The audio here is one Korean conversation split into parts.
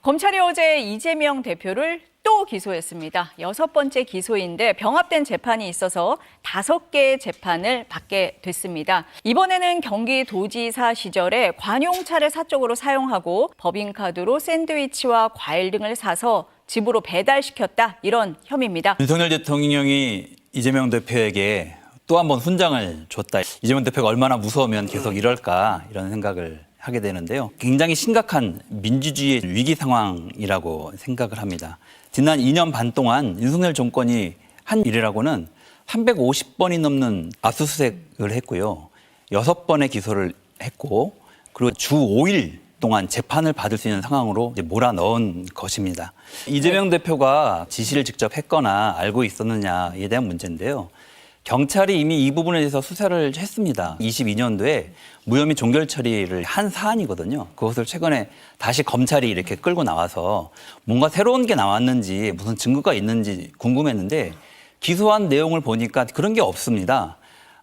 검찰이 어제 이재명 대표를 또 기소했습니다. 6번째 기소인데 병합된 재판이 있어서 5개의 재판을 받게 됐습니다. 이번에는 경기도지사 시절에 관용차를 사적으로 사용하고 법인카드로 샌드위치와 과일 등을 사서 집으로 배달시켰다, 이런 혐의입니다. 윤석열 대통령이 이재명 대표에게 또 한 번 훈장을 줬다. 이재명 대표가 얼마나 무서우면 계속 이럴까, 이런 생각을 하게 되는데요. 굉장히 심각한 민주주의의 위기 상황이라고 생각을 합니다. 지난 2년 반 동안 윤석열 정권이 한 일이라고는 350번이 넘는 압수수색을 했고요. 6번의 기소를 했고, 그리고 주 5일 동안 재판을 받을 수 있는 상황으로 이제 몰아넣은 것입니다. 이재명 대표가 지시를 직접 했거나 알고 있었느냐에 대한 문제인데요. 경찰이 이미 이 부분에 대해서 수사를 했습니다. 22년도에 무혐의 종결 처리를 한 사안이거든요. 그것을 최근에 다시 검찰이 이렇게 끌고 나와서 뭔가 새로운 게 나왔는지 무슨 증거가 있는지 궁금했는데 기소한 내용을 보니까 그런 게 없습니다.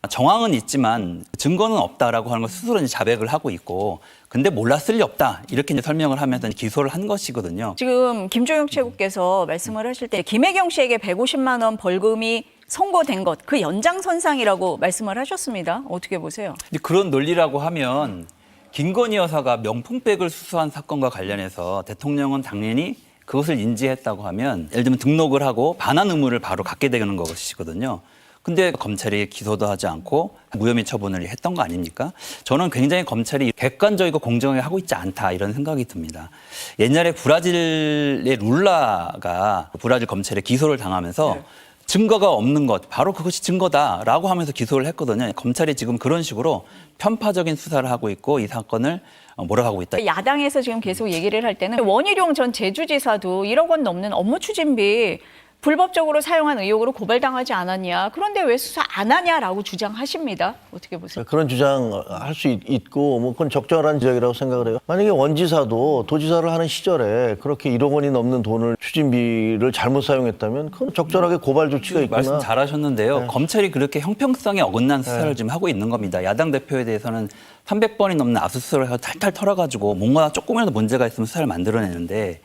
정황은 있지만 증거는 없다라고 하는 걸 스스로 이제 자백을 하고 있고, 근데 몰랐을 리 없다, 이렇게 이제 설명을 하면서 기소를 한 것이거든요. 지금 김종혁 최고께서 말씀을 하실 때 김혜경 씨에게 150만 원 벌금이 선고된 것, 그 연장선상이라고 말씀을 하셨습니다. 어떻게 보세요? 근데 그런 논리라고 하면 김건희 여사가 명품백을 수수한 사건과 관련해서 대통령은 당연히 그것을 인지했다고 하면 예를 들면 등록을 하고 반환 의무를 바로 갖게 되는 것이거든요. 근데 검찰이 기소도 하지 않고 무혐의 처분을 했던 거 아닙니까? 저는 굉장히 검찰이 객관적이고 공정하게 하고 있지 않다, 이런 생각이 듭니다. 옛날에 브라질의 룰라가 브라질 검찰에 기소를 당하면서 증거가 없는 것, 바로 그것이 증거다라고 하면서 기소를 했거든요. 검찰이 지금 그런 식으로 편파적인 수사를 하고 있고 이 사건을 몰아가고 있다. 야당에서 지금 계속 얘기를 할 때는 원희룡 전 제주지사도 1억 원 넘는 업무 추진비 불법적으로 사용한 의혹으로 고발당하지 않았냐. 그런데 왜 수사 안 하냐라고 주장하십니다. 어떻게 보세요? 그런 주장할 수 있고 뭐 그건 적절한 지적이라고 생각을 해요. 만약에 원지사도 도지사를 하는 시절에 그렇게 1억 원이 넘는 돈을 추진비를 잘못 사용했다면 그건 적절하게 고발 조치가 있구나. 말씀 잘하셨는데요. 네. 검찰이 그렇게 형평성에 어긋난 수사를 지금 하고 있는 겁니다. 야당 대표에 대해서는 300번이 넘는 압수수색을 해서 탈탈 털어가지고 뭔가 조금이라도 문제가 있으면 수사를 만들어내는데,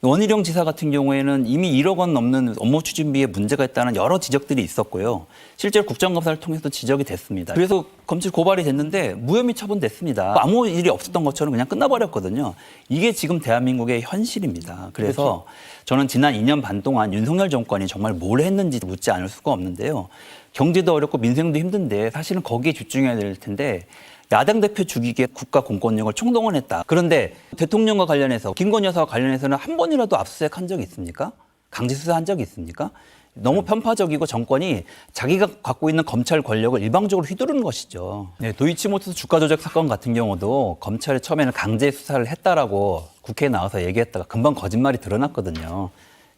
원희룡 지사 같은 경우에는 이미 1억 원 넘는 업무 추진비에 문제가 있다는 여러 지적들이 있었고요. 실제로 국정감사를 통해서 지적이 됐습니다. 그래서 검찰 고발이 됐는데 무혐의 처분됐습니다. 아무 일이 없었던 것처럼 그냥 끝나버렸거든요. 이게 지금 대한민국의 현실입니다. 그래서 저는 지난 2년 반 동안 윤석열 정권이 정말 뭘 했는지 묻지 않을 수가 없는데요. 경제도 어렵고 민생도 힘든데 사실은 거기에 집중해야 될 텐데 야당 대표 죽이기에 국가 공권력을 총동원했다. 그런데 대통령과 관련해서 김건희 여사와 관련해서는 한 번이라도 압수수색한 적이 있습니까? 강제 수사한 적이 있습니까? 너무 편파적이고 정권이 자기가 갖고 있는 검찰 권력을 일방적으로 휘두르는 것이죠. 네, 도이치모터스 주가 조작 사건 같은 경우도 검찰이 처음에는 강제 수사를 했다라고 국회에 나와서 얘기했다가 금방 거짓말이 드러났거든요.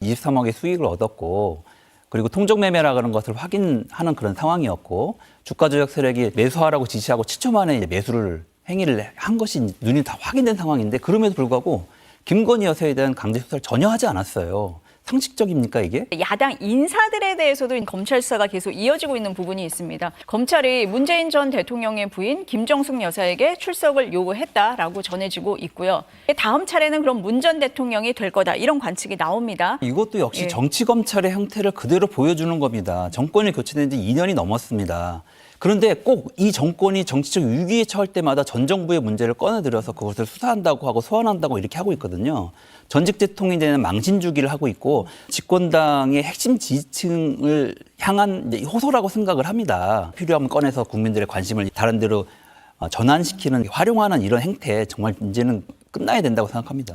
23억의 수익을 얻었고, 그리고 통정매매라 그런 것을 확인하는 그런 상황이었고, 주가 조작 세력이 매수하라고 지시하고 7초 만에 이제 매수를 행위를 한 것이 눈이 다 확인된 상황인데, 그럼에도 불구하고 김건희 여사에 대한 강제 수사를 전혀 하지 않았어요. 상식적입니까, 이게? 야당 인사들에 대해서도 검찰 수사가 계속 이어지고 있는 부분이 있습니다. 검찰이 문재인 전 대통령의 부인 김정숙 여사에게 출석을 요구했다라고 전해지고 있고요. 다음 차례는 그럼 문 전 대통령이 될 거다, 이런 관측이 나옵니다. 이것도 역시 예. 정치검찰의 형태를 그대로 보여주는 겁니다. 정권이 교체된 지 2년이 넘었습니다. 그런데 꼭 이 정권이 정치적 위기에 처할 때마다 전 정부의 문제를 꺼내들여서 그것을 수사한다고 하고 소환한다고 이렇게 하고 있거든요. 전직 대통령이 되는 망신주기를 하고 있고, 집권당의 핵심 지지층을 향한 호소라고 생각을 합니다. 필요하면 꺼내서 국민들의 관심을 다른 데로 전환시키는, 활용하는 이런 행태, 정말 이제는 끝나야 된다고 생각합니다.